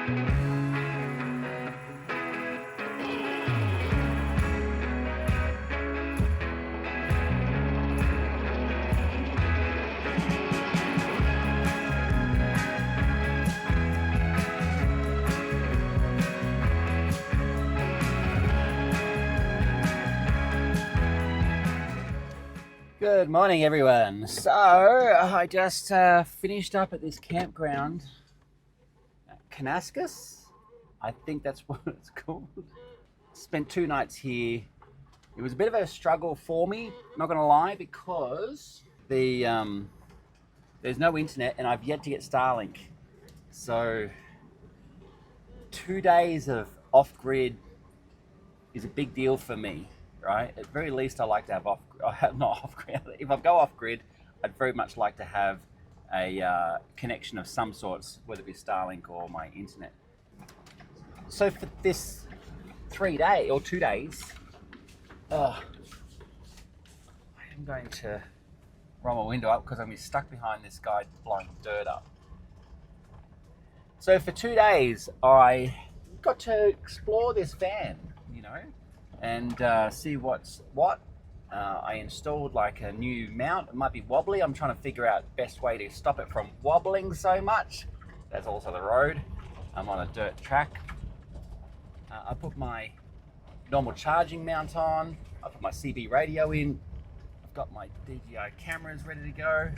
Good morning, everyone. So I just finished up at this campground, Kanaskas. I think that's what it's called. Spent 2 nights here. It was a bit of a struggle for me, not gonna lie, because there's no internet and I've yet to get Starlink. So 2 days of off-grid is a big deal for me, right? At very least, I like to have not off-grid. If I go off-grid, I'd very much like to have a connection of some sorts, whether it be Starlink or my internet. So for this 2 days, I am going to roll my window up because I'm going to be stuck behind this guy blowing dirt up. So for 2 days, I got to explore this van, and see what's what. I installed like a new mount. It might be wobbly. I'm trying to figure out the best way to stop it from wobbling so much. There's also the road. I'm on a dirt track. I put my normal charging mount on. I put my CB radio in. I've got my DJI cameras ready to go.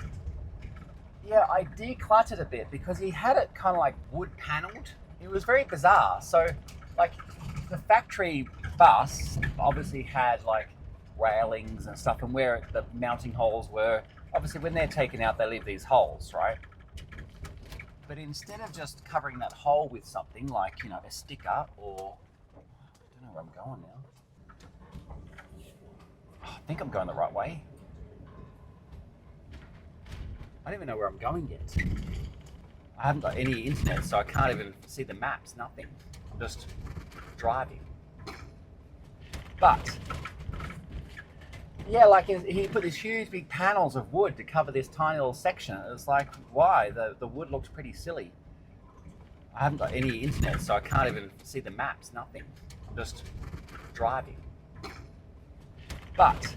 Yeah, I decluttered a bit because he had it kind of like wood paneled. It was very bizarre. So like the factory bus obviously had like railings and stuff, and where the mounting holes were, obviously when they're taken out they leave these holes, right? But instead of just covering that hole with something like a sticker, or I don't know where I'm going now. I think I'm going the right way. I don't even know where I'm going yet. I haven't got any internet, so I can't even see the maps, nothing. I'm just driving. But yeah, like he put these huge big panels of wood to cover this tiny little section. It was like, why? The wood looks pretty silly. I haven't got any internet, so I can't even see the maps, nothing. I'm just driving. But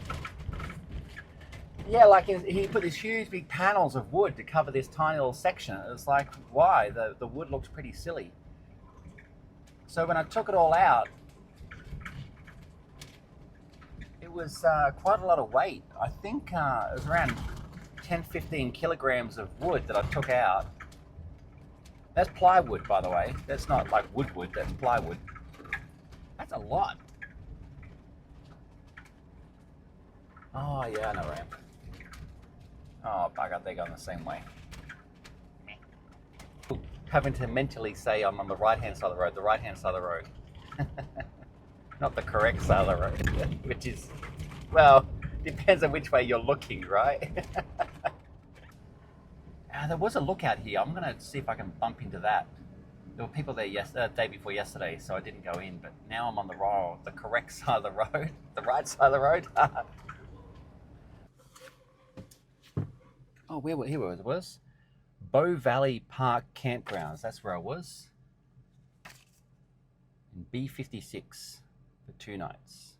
yeah, like he put these huge big panels of wood to cover this tiny little section. It was like, why? The wood looks pretty silly. So when I took it all out, it was quite a lot of weight. I think it was around 10-15 kilograms of wood that I took out. That's plywood, by the way. That's not like wood, that's plywood. That's a lot. Oh yeah, no ramp. Oh bugger, they're going the same way. Having to mentally say I'm on the right-hand side of the road, not the correct side of the road, which is, well, depends on which way you're looking, right? There was a lookout here. I'm going to see if I can bump into that. There were people there day before yesterday, so I didn't go in, but now I'm on the correct side of the road, the right side of the road. Oh, here it was. Bow Valley Campgrounds. That's where I was. In B56 for 2 nights.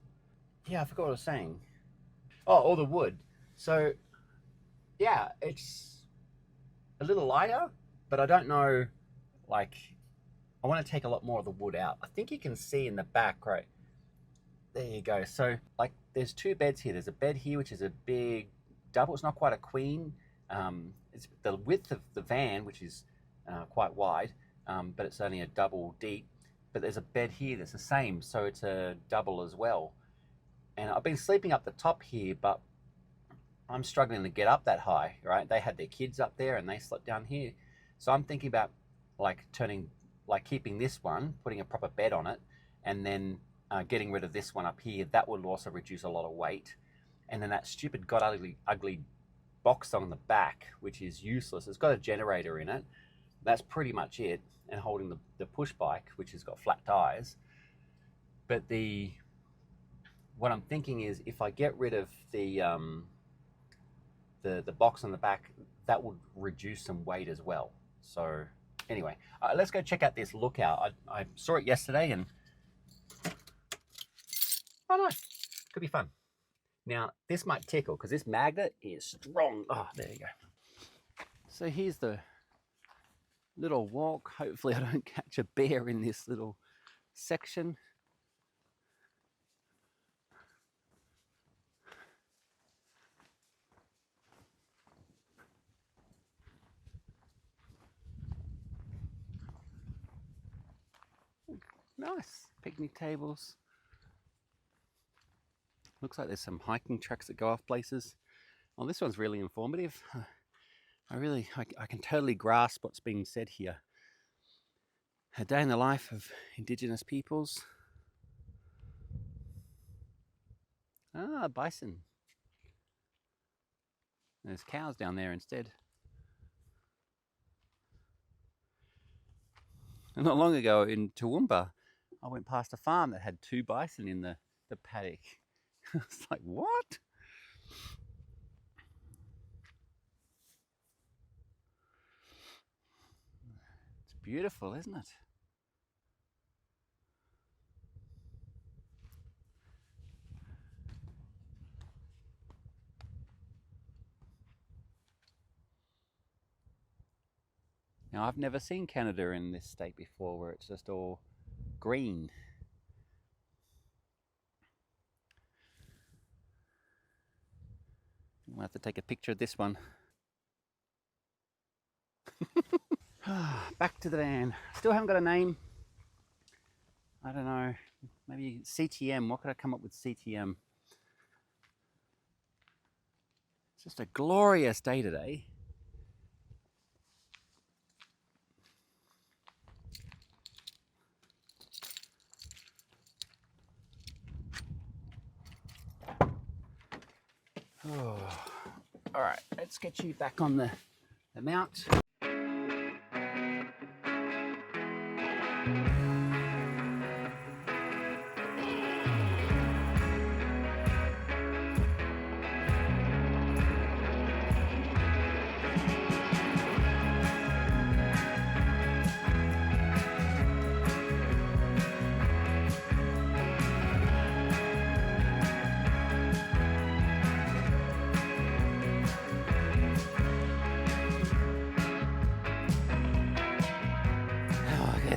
Yeah, I forgot what I was saying. Oh, all the wood. So, yeah, it's a little lighter, but I don't know, like, I want to take a lot more of the wood out. I think you can see in the back, right? There you go. So, like, there's 2 beds here. There's a bed here, which is a big double. It's not quite a queen. It's the width of the van, which is quite wide, but it's only a double deep. But there's a bed here that's the same, so it's a double as well. And I've been sleeping up the top here, but I'm struggling to get up that high, right? They had their kids up there and they slept down here. So I'm thinking about keeping this one, putting a proper bed on it, and then getting rid of this one up here. That would also reduce a lot of weight. And then that stupid ugly box on the back, which is useless. It's got a generator in it. That's pretty much it. And holding the push bike, which has got flat tires. But what I'm thinking is, if I get rid of the box on the back, that would reduce some weight as well. So Anyway, let's go check out this lookout. I saw it yesterday and, oh no, could be fun. Now, this might tickle because this magnet is strong. Oh, there you go. So here's the little walk. Hopefully I don't catch a bear in this little section. Nice picnic tables. Looks like there's some hiking tracks that go off places. Well, this one's really informative. I can totally grasp what's being said here. A day in the life of Indigenous peoples. Ah, bison. There's cows down there instead. And not long ago in Toowoomba, I went past a farm that had 2 bison in the paddock. It's like, what? It's beautiful, isn't it? Now, I've never seen Canada in this state before, where it's just all green. We'll have to take a picture of this one. Back to the van. Still haven't got a name. I don't know. Maybe CTM. What could I come up with CTM? It's just a glorious day today. Oh. All right, let's get you back on the mount.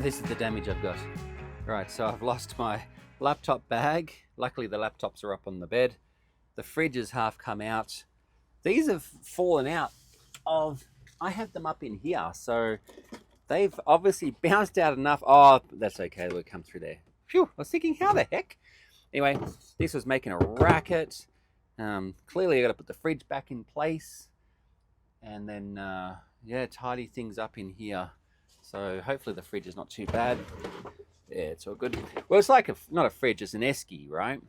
This is the damage I've got. Right, so I've lost my laptop bag. Luckily the laptops are up on the bed. The fridge has half come out. These have fallen out of, I have them up in here, so they've obviously bounced out enough. Oh, that's okay, we'll come through there. Phew, I was thinking, how the heck? Anyway, this was making a racket. Clearly I gotta put the fridge back in place and then, yeah, tidy things up in here. So hopefully the fridge is not too bad. Yeah, it's all good. Well, it's like not a fridge, it's an esky, right?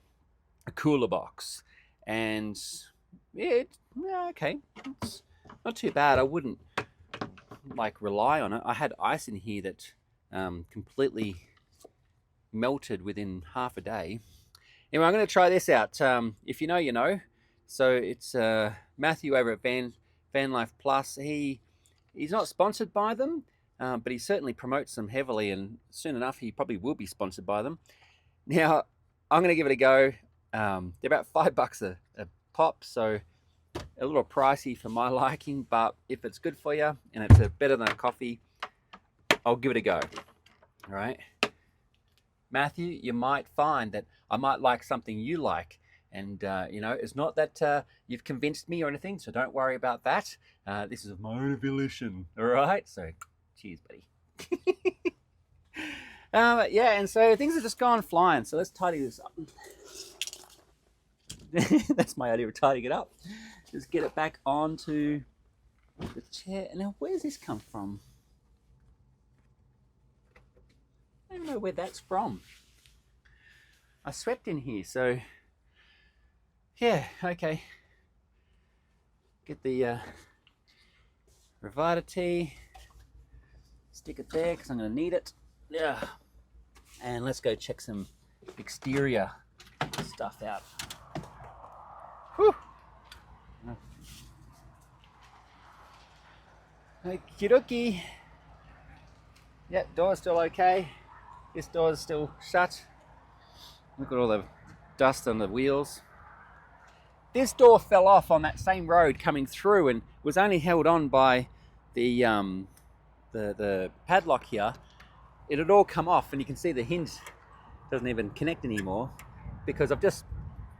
A cooler box. And yeah, okay. It's not too bad. I wouldn't like rely on it. I had ice in here that completely melted within half a day. Anyway, I'm going to try this out. If you know, you know. So it's Matthew over at Van Life Plus. He's not sponsored by them. But he certainly promotes them heavily, and soon enough he probably will be sponsored by them. Now, I'm going to give it a go. They're about $5 a pop, so a little pricey for my liking, but if it's good for you and it's better than a coffee, I'll give it a go. All right. Matthew, you might find that I might like something you like. And, you know, it's not that you've convinced me or anything, so don't worry about that. This is of my own volition, all right? So, cheers, buddy. Yeah, and so things have just gone flying. So let's tidy this up. That's my idea of tidying it up. Just get it back onto the chair. Now, where's this come from? I don't know where that's from. I swept in here, so yeah, okay. Get the Revita tea, stick it there because I'm going to need it. Yeah, and let's go check some exterior stuff out. Whew. Okie dokie. Yep, door's still okay. This door's still shut. Look at all the dust on the wheels. This door fell off on that same road coming through and was only held on by the padlock here. It had all come off, and you can see the hinge doesn't even connect anymore because I've just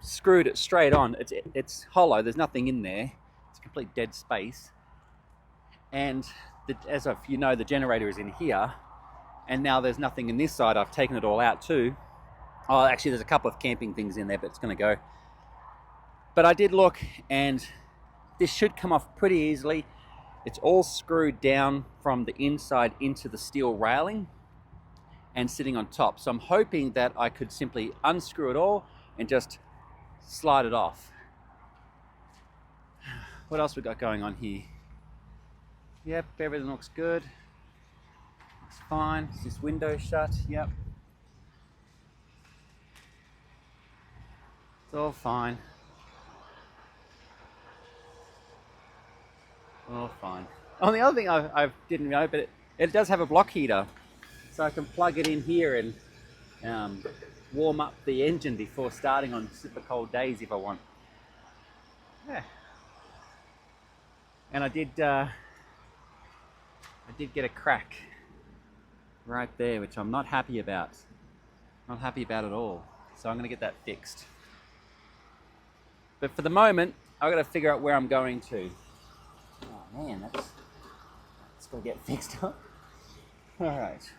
screwed it straight on. It's hollow, there's nothing in there. It's a complete dead space. And as of you know, the generator is in here, and now there's nothing in this side. I've taken it all out too. Oh, actually there's a couple of camping things in there, but it's going to go. But I did look, and this should come off pretty easily. It's all screwed down from the inside into the steel railing and sitting on top. So I'm hoping that I could simply unscrew it all and just slide it off. What else we got going on here? Yep, everything looks good. Looks fine. Is this window shut? Yep. It's all fine. All fine. Oh, the other thing I didn't know, but it does have a block heater. So I can plug it in here and warm up the engine before starting on super cold days if I want. Yeah. And I did get a crack right there, which I'm not happy about. Not happy about at all. So I'm going to get that fixed. But for the moment, I've got to figure out where I'm going to. Oh man, that's got to get fixed up. All right.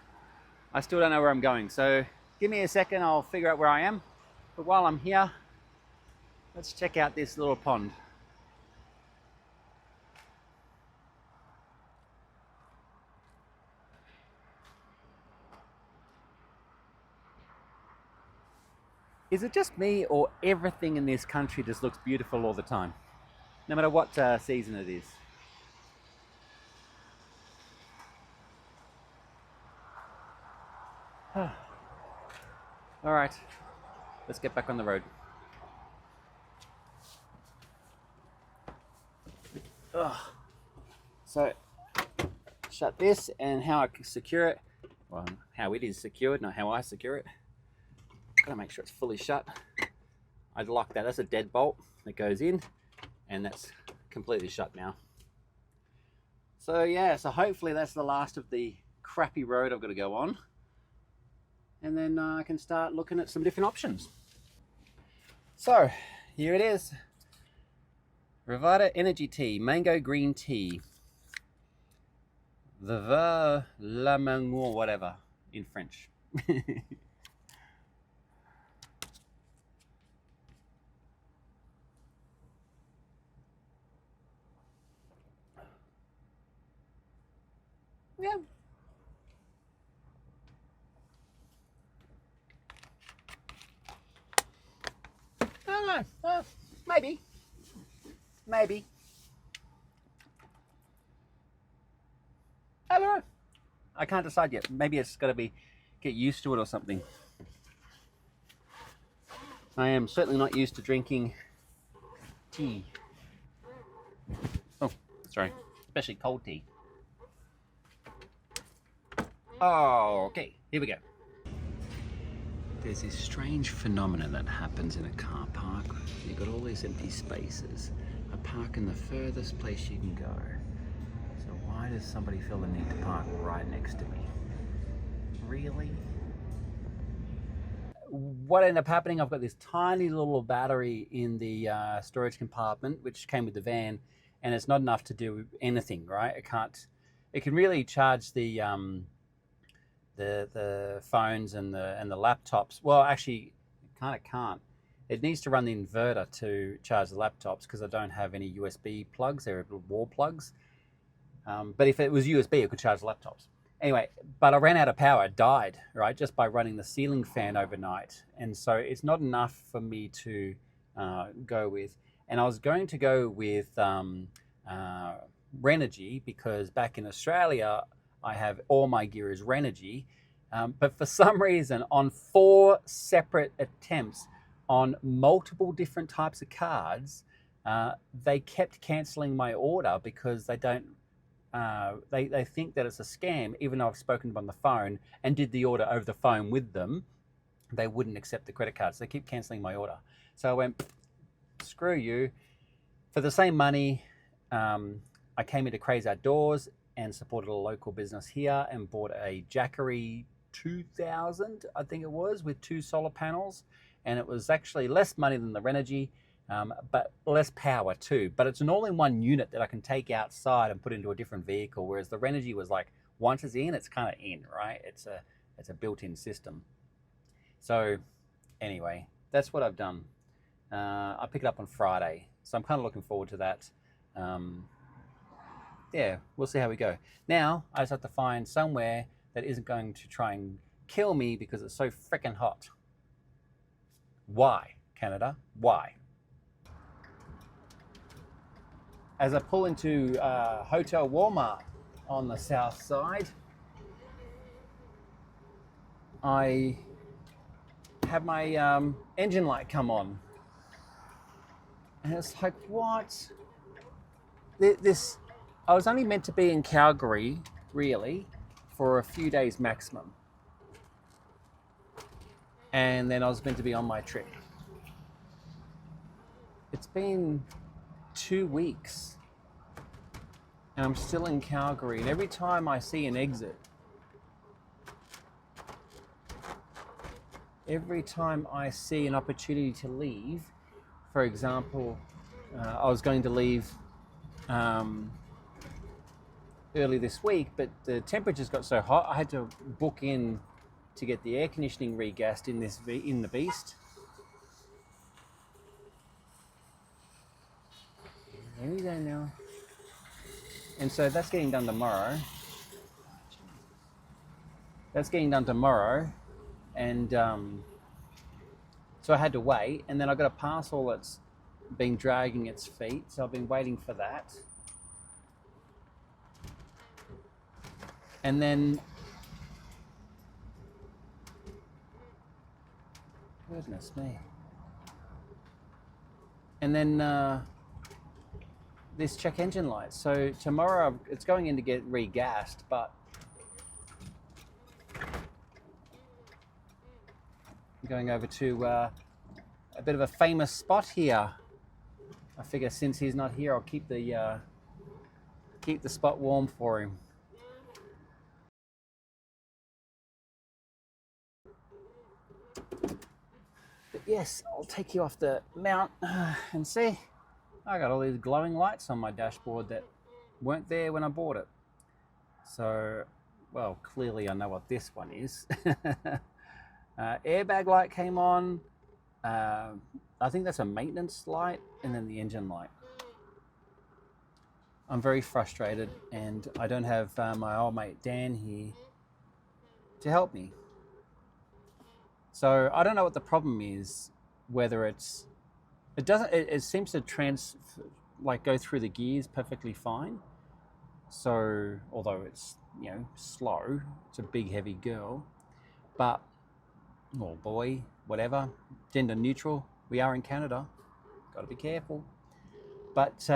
I still don't know where I'm going, so give me a second, I'll figure out where I am. But while I'm here, let's check out this little pond. Is it just me, or everything in this country just looks beautiful all the time? No matter what season it is. All right, let's get back on the road. So, shut this, and how I can secure it. Well, how it is secured, not how I secure it. Gotta make sure it's fully shut. I'd lock that. That's a dead bolt that goes in, and that's completely shut now. So yeah, so hopefully that's the last of the crappy road I've got to go on. And then I can start looking at some different options. So here it is. Revita Energy Tea, Mango Green Tea. The Vin La Mango, whatever, in French. Yeah. I don't know. Maybe. I don't know. I can't decide yet. Maybe it's got to get used to it or something. I am certainly not used to drinking tea. Oh, sorry. Especially cold tea. Oh, okay. Here we go. There's this strange phenomenon that happens in a car park. You've got all these empty spaces. I park in the furthest place you can go. So why does somebody feel the need to park right next to me? Really? What ended up happening, I've got this tiny little battery in the storage compartment, which came with the van, and it's not enough to do anything, right? It can really charge the phones and the laptops. Well, actually, it kind of can't. It needs to run the inverter to charge the laptops because I don't have any USB plugs. They're wall plugs. But if it was USB, it could charge the laptops. Anyway, but I ran out of power. It died, right, just by running the ceiling fan overnight. And so it's not enough for me to go with. And I was going to go with Renogy because back in Australia, I have all my gear is Renogy. But for some reason, on 4 separate attempts on multiple different types of cards, they kept cancelling my order because they don't they think that it's a scam, even though I've spoken to them on the phone and did the order over the phone with them. They wouldn't accept the credit cards. They keep cancelling my order. So I went, screw you. For the same money, I came into Crazy Outdoors and supported a local business here and bought a Jackery 2000, I think it was, with 2 solar panels. And it was actually less money than the Renogy, but less power too. But it's an all-in-one unit that I can take outside and put into a different vehicle, whereas the Renogy was like, once it's in, it's kind of in, right? It's a built-in system. So anyway, that's what I've done. I pick it up on Friday, so I'm kind of looking forward to that. Yeah, we'll see how we go. Now, I just have to find somewhere that isn't going to try and kill me because it's so freaking hot. Why, Canada? Why? As I pull into Hotel Walmart on the south side, I have my engine light come on. And it's like, what? This, I was only meant to be in Calgary, really, for a few days maximum. And then I was meant to be on my trip. It's been 2 weeks and I'm still in Calgary, and every time I see an exit, every time I see an opportunity to leave, for example, I was going to leave early this week, but the temperatures got so hot I had to book in to get the air conditioning regassed in the Beast. Here we go now. And so that's getting done tomorrow. And so I had to wait, and then I got a parcel that's been dragging its feet, so I've been waiting for that. And then, goodness me. And then this check engine light. So tomorrow it's going in to get regassed, but I'm going over to a bit of a famous spot here. I figure since he's not here, I'll keep the spot warm for him. But yes, I'll take you off the mount and see. I got all these glowing lights on my dashboard that weren't there when I bought it. So, well, clearly I know what this one is. Airbag light came on. I think that's a maintenance light, and then the engine light. I'm very frustrated, and I don't have my old mate Dan here to help me. So I don't know what the problem is. Whether it seems to go through the gears perfectly fine. So although it's slow, it's a big heavy girl, but or boy, whatever, gender neutral. We are in Canada. Got to be careful. But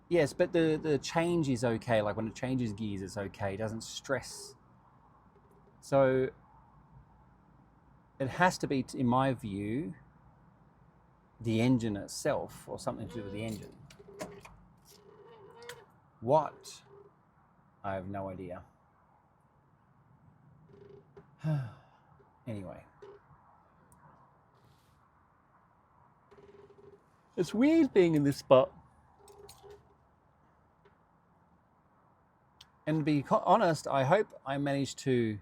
yes, but the change is okay. Like when it changes gears, it's okay. It doesn't stress. So it has to be, in my view, the engine itself, or something to do with the engine. What? I have no idea. Anyway. It's weird being in this spot. And to be honest, I hope I manage to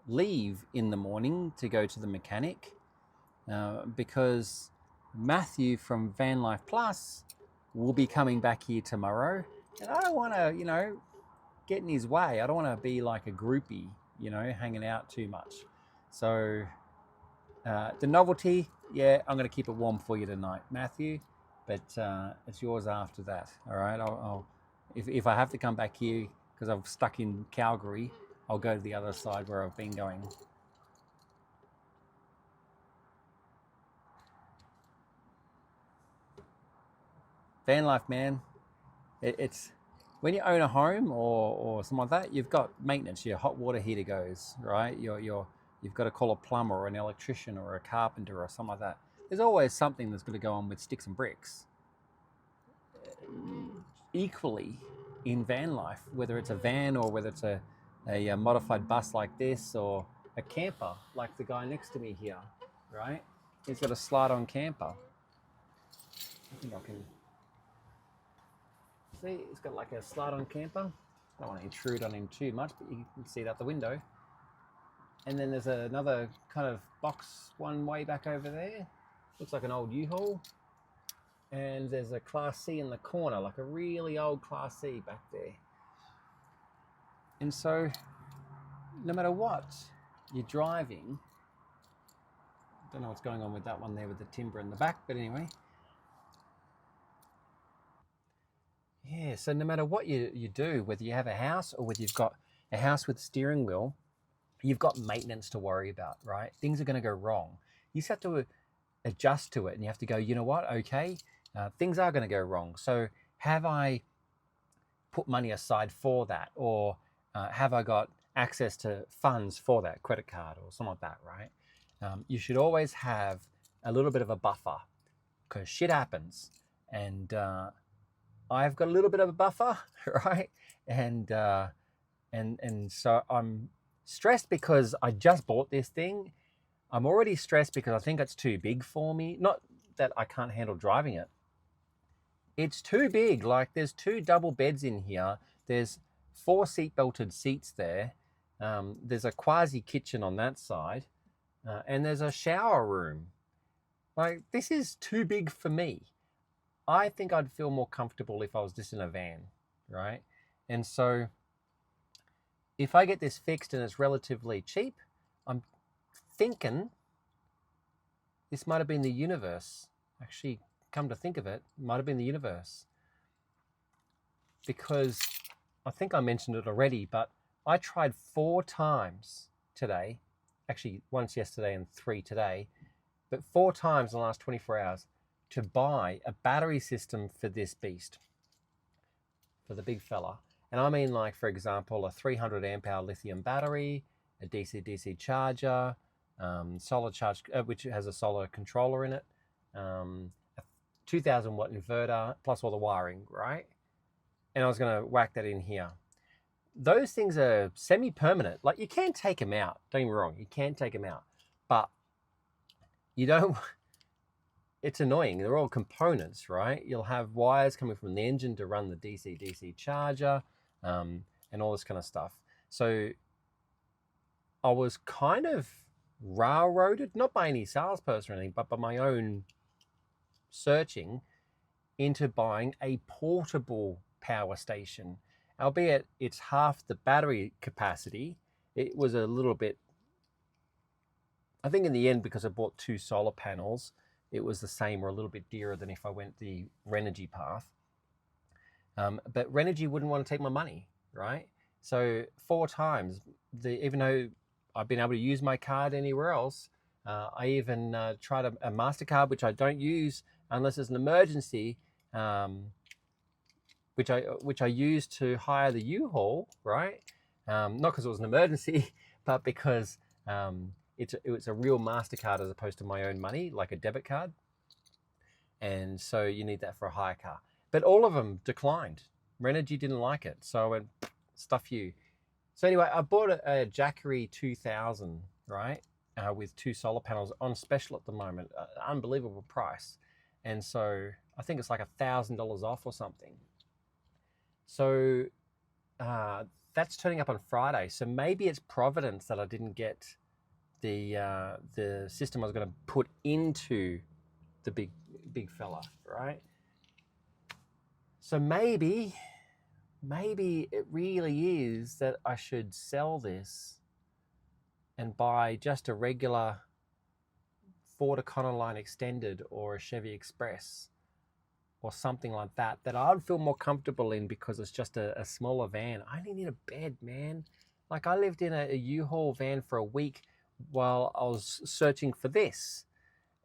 leave in the morning to go to the mechanic, because Matthew from Van Life Plus will be coming back here tomorrow, and I don't want to, get in his way. I don't want to be like a groupie, hanging out too much. So the novelty, yeah, I'm going to keep it warm for you tonight, Matthew, but it's yours after that. All right, I'll if I have to come back here because I'm stuck in Calgary, I'll go to the other side where I've been going. Van life, man. It's when you own a home or something like that, you've got maintenance. Your hot water heater goes, right? You've got to call a plumber or an electrician or a carpenter or something like that. There's always something that's going to go on with sticks and bricks. Equally, in van life, whether it's a van or whether it's a modified bus like this or a camper like the guy next to me here, right? He's got a slide-on camper. I think I can see he's got like a slide-on camper. I don't want to intrude on him too much, but you can see it out the window. And then there's another kind of box one way back over there. Looks like an old U-Haul. And there's a Class C in the corner, like a really old Class C back there. And so, no matter what you're driving, I don't know what's going on with that one there with the timber in the back, but anyway. Yeah, so no matter what you do, whether you have a house or whether you've got a house with a steering wheel, you've got maintenance to worry about, right? Things are going to go wrong. You just have to adjust to it, and you have to go, you know what, okay, things are going to go wrong. So have I put money aside for that? Or have I got access to funds for that, credit card or something like that, right? You should always have a little bit of a buffer because shit happens. And I've got a little bit of a buffer, right? And so I'm stressed because I just bought this thing. I'm already stressed because I think it's too big for me. Not that I can't handle driving it. It's too big. Like there's 2 double beds in here. There's 4 seat-belted seats there. There's a quasi kitchen on that side. And there's a shower room. Like this is too big for me. I think I'd feel more comfortable if I was just in a van, right? And so if I get this fixed and it's relatively cheap, I'm thinking this might have been the universe. Actually, come to think of it, might have been the universe. Because I think I mentioned it already, but I tried 4 times today, actually once yesterday and 3 today, but 4 times in the last 24 hours to buy a battery system for this beast, for the big fella. And I mean, like, for example, a 300 amp hour lithium battery, a DC-DC charger, solar charge, which has a solar controller in it, a 2000 watt inverter, plus all the wiring, right? And I was going to whack that in here. Those things are semi-permanent. Like, you can take them out. Don't get me wrong. You can take them out. But you don't... It's annoying. They're all components, right? You'll have wires coming from the engine to run the DC-DC charger, and all this kind of stuff. So I was kind of railroaded, not by any salesperson or anything, but by my own searching into buying a portable power station. Albeit it's half the battery capacity, it was a little bit, I think in the end, because I bought 2 solar panels, it was the same or a little bit dearer than if I went the Renogy path. But Renogy wouldn't want to take my money, right? So 4 times, even though I've been able to use my card anywhere else, I even tried a MasterCard, which I don't use unless it's an emergency, which I used to hire the U-Haul, right? Not because it was an emergency, but because it was a real MasterCard as opposed to my own money, like a debit card. And so you need that for a hire car. But all of them declined. Renogy didn't like it. So I went, stuff you. So anyway, I bought a Jackery 2000, right? With 2 solar panels on special at the moment. Unbelievable price. And so I think it's like $1,000 off or something. So that's turning up on Friday. So maybe it's Providence that I didn't get the system I was going to put into the big fella, right? So maybe it really is that I should sell this and buy just a regular Ford Econoline Extended or a Chevy Express or something like that I'd feel more comfortable in because it's just a smaller van. I only need a bed, man. Like I lived in a U-Haul van for a week while I was searching for this.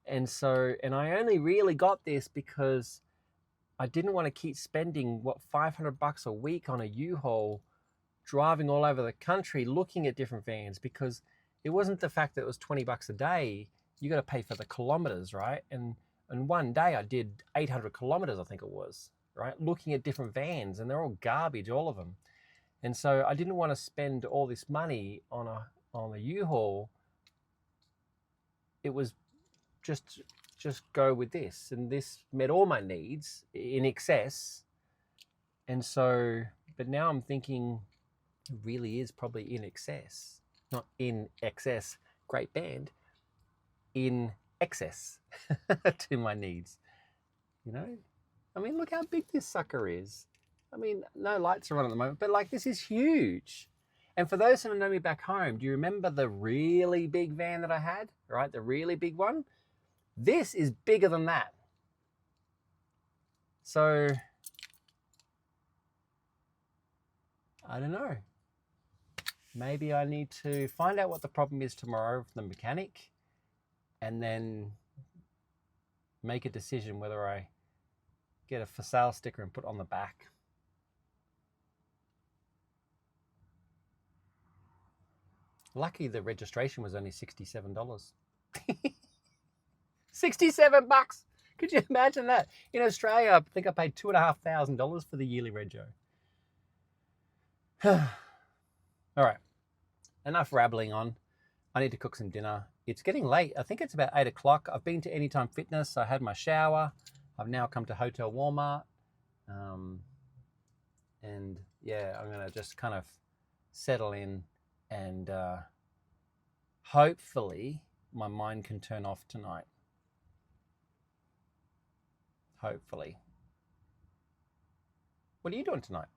And I only really got this because I didn't want to keep spending, what, $500 a week on a U-Haul, driving all over the country looking at different vans, because it wasn't the fact that it was $20 a day. You got to pay for the kilometers, right? And one day I did 800 kilometers, I think it was, right? Looking at different vans, and they're all garbage, all of them. And so I didn't want to spend all this money on a U-Haul. It was just go with this, and this met all my needs in excess. And so, but now I'm thinking it really is probably in excess, not in excess, great band, in excess to my needs. You know, I mean, look how big this sucker is. I mean, no lights are on at the moment, but like, this is huge. And for those who know me back home, do you remember the really big van that I had, right? The really big one? This is bigger than that. So, I don't know. Maybe I need to find out what the problem is tomorrow from the mechanic, and then make a decision whether I get a for sale sticker and put on the back. Lucky the registration was only $67. $67! Could you imagine that? In Australia, I think I paid $2,500 for the yearly rego. All right, enough rabbling on. I need to cook some dinner. It's getting late. I think it's about 8 o'clock. I've been to Anytime Fitness. I had my shower. I've now come to Hotel Walmart. And yeah, I'm going to just kind of settle in, and hopefully my mind can turn off tonight. Hopefully. What are you doing tonight?